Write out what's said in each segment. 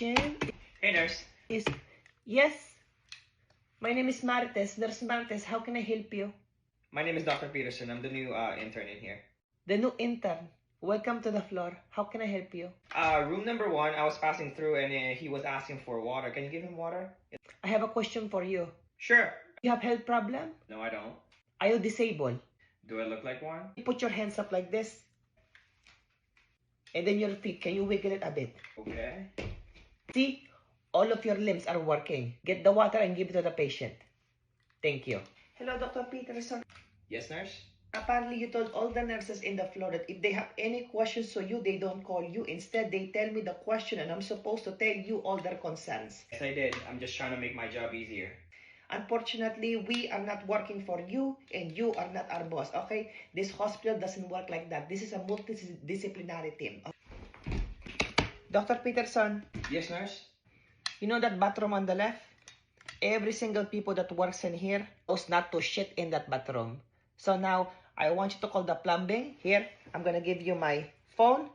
patient Hey, nurse. is... Yes, my name is Martes. Nurse Martes, how can I help you? My name is Dr. Peterson. I'm the new intern in here. The new intern. Welcome to the floor. How can I help you? Room number 1, I was passing through and he was asking for water. Can you give him water? I have a question for you. Sure. You have health problem? No, I don't. Are you disabled? Do I look like one? Put your hands up like this. And then your feet. Can you wiggle it a bit? Okay. See? All of your limbs are working. Get the water and give it to the patient. Thank you. Hello, Dr. Peterson. Yes, nurse? Apparently, you told all the nurses in the floor that if they have any questions to you, they don't call you. Instead, they tell me the question and I'm supposed to tell you all their concerns. Yes, I did. I'm just trying to make my job easier. Unfortunately, we are not working for you and you are not our boss, okay? This hospital doesn't work like that. This is a multidisciplinary team. Dr. Peterson, Yes, nurse? you know that bathroom on the left? Every single people that works in here knows not to shit in that bathroom. So now, I want you to call the plumbing. Here, I'm gonna give you my phone.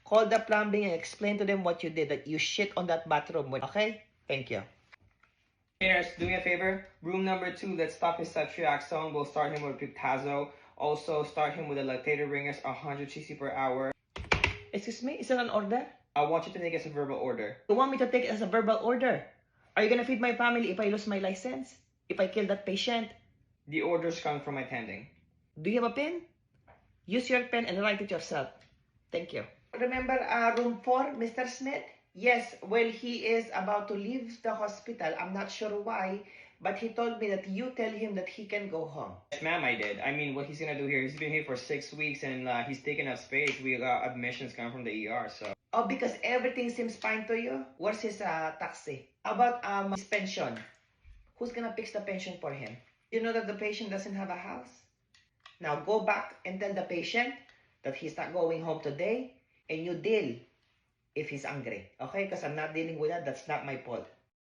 Call the plumbing and explain to them what you did, that you shit on that bathroom, okay? Thank you. Hey, nurse, do me a favor. Room number 2, let's stop his ceftriaxone. We'll start him with Piptazo. Also, start him with a lactated ringus, 100 cc per hour. Excuse me, is that an order? I want you to make us a verbal order. You want me to take it as a verbal order? Are you gonna feed my family if I lose my license? If I kill that patient? The order's coming from my attending. Do you have a pen? Use your pen and write it yourself. Thank you. Remember room 4, Mr. Smith? Yes, well, he is about to leave the hospital. I'm not sure why, but he told me that you tell him that he can go home. Yes, ma'am, I did. I mean, what he's gonna do here, he's been here for 6 weeks and he's taking up space. We got admissions coming from the ER, so. Oh, because everything seems fine to you? Where's his taxi? How about his pension? Who's gonna fix the pension for him? You know that the patient doesn't have a house? Now go back and tell the patient that he's not going home today and you deal if he's angry. Okay? Because I'm not dealing with that. That's not my fault.